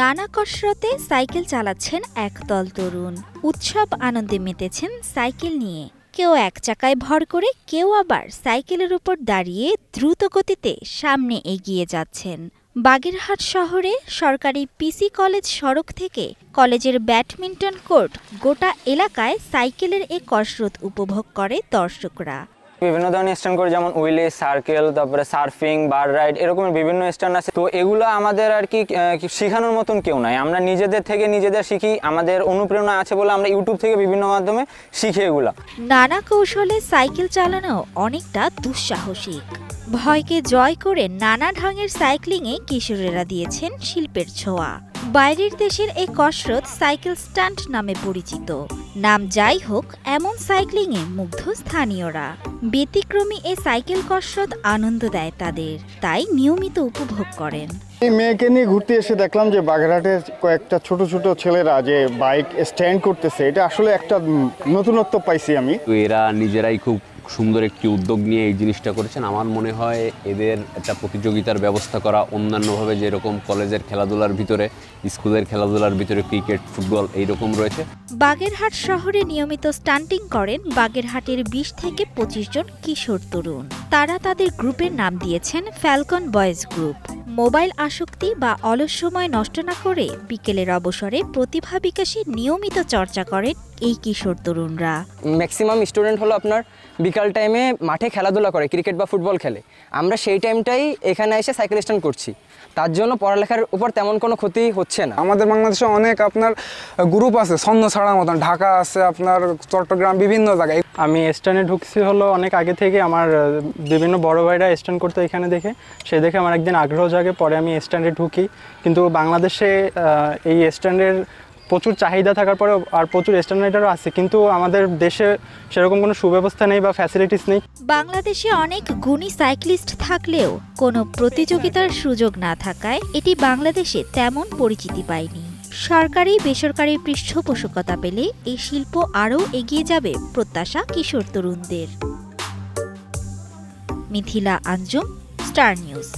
নানা কসরতে সাইকেল চালাচ্ছেন একদল তরুণ। উৎসব আনন্দে মেতেছেন সাইকেল নিয়ে। কেউ এক চাকায় ভর করে, কেউ আবার সাইকেলের উপর দাঁড়িয়ে দ্রুত গতিতে সামনে এগিয়ে যাচ্ছেন। বাগেরহাট শহরে সরকারি পিসি কলেজ সড়ক থেকে কলেজের ব্যাডমিন্টন কোর্ট, গোটা এলাকায় সাইকেলের এ কসরত উপভোগ করে দর্শকরা। বিভিন্ন ধরনের স্ট্যান্ড করে, যেমন উইলি, সার্কেল, তারপরে সার্ফিং, বার রাইড, এরকমের বিভিন্ন স্ট্যান্ড আছে। তো এগুলো আমাদের আর কি শেখানোর মতন কেউ নাই, আমরা নিজেদের থেকে নিজেদের শিখি। আমাদের অনুপ্রেরণা আছে বলে আমরা ইউটিউব থেকে বিভিন্ন মাধ্যমে শিখি এগুলা। নানা কৌশলে সাইকেল চালানো অনেকটা দুঃসাহসিক। ভয়কে জয় করে নানা ঢঙের সাইক্লিংয়ে কিশোরেরা দিয়েছেন শিল্পের ছোঁয়া। বাইরের দেশের এই কসরত সাইকেল স্টান্ট নামে পরিচিত। নাম যাই হোক, এমন সাইক্লিংয়ে মুগ্ধ স্থানীয়রা। ব্যতিক্রমী এই সাইকেল কসরত আনন্দ দেয় তাদের, তাই নিয়মিত উপভোগ করেন। এই মেয়েকে নিয়ে ঘুরতে এসে দেখলাম যে বাগেরহাটের কয়েকটা ছোট ছোট ছেলেরা যে বাইক স্ট্যান্ড করতেছে, এটা আসলে একটা নতুনত্ব পাইছি আমি। তো এরা নিজেরাই খুব সুন্দর একটি উদ্যোগ নিয়ে এই জিনিসটা করেছেন। আমার মনে হয় এদের একটা প্রতিযোগিতার ব্যবস্থা করা, অন্যান্যভাবে যেরকম কলেজের খেলাধুলার ভিতরে, স্কুলের খেলাধুলার ভিতরে ক্রিকেট, ফুটবল এইরকম রয়েছে। বাগেরহাট শহরে নিয়মিত স্টান্টিং করেন বাগেরহাটের 20 থেকে 25 জন কিশোর তরুণ। তারা তাদের গ্রুপের নাম দিয়েছেন ফ্যালকন বয়েজ গ্রুপ। মোবাইল আসক্তি বা অলস সময় নষ্ট না করে বিকেলের অবসরে প্রতিভা বিকাশে নিয়মিত চর্চা করেন এই কিশোর তরুণরা। ম্যাক্সিমাম স্টুডেন্ট হলো আপনার বিকাল টাইমে মাঠে খেলাধুলা করে, ক্রিকেট বা ফুটবল খেলে। আমরা সেই টাইমটাই এখানে এসে সাইকেল স্ট্যান্ড করছি। তার জন্য পড়ালেখার উপর তেমন কোনো ক্ষতি হচ্ছে না। আমাদের বাংলাদেশে অনেক আপনার গ্রুপ আছে ছন্দ ছাড়ার মতন, ঢাকা আছে, আপনার চট্টগ্রাম, বিভিন্ন জায়গায়। আমি স্ট্যান্ডে ঢুকছি হলো অনেক আগে থেকে। আমার বিভিন্ন বড় ভাইরা স্ট্যান্ড করতে এখানে দেখে, সে দেখে আমার একদিন আগ্রহ জাগে, পরে আমি স্ট্যান্ডে ঢুকি। কিন্তু বাংলাদেশে এই স্ট্যান্ডের প্রচুর চাহিদা থাকার পরে আর প্রচুর স্ট্যান্ড রাইডারও আছে, কিন্তু আমাদের দেশে সেরকম কোনো সুব্যবস্থা নেই বা ফ্যাসিলিটিস নেই। বাংলাদেশে অনেক গুণী সাইক্লিস্ট থাকলেও কোনো প্রতিযোগিতার সুযোগ না থাকায় এটি বাংলাদেশে তেমন পরিচিতি পায়নি। সরকারি বেসরকারি পৃষ্ঠপোষকতা পেলে এই শিল্প আরও এগিয়ে যাবে প্রত্যাশা কিশোর তরুণদের। Mithila Anjum, star news.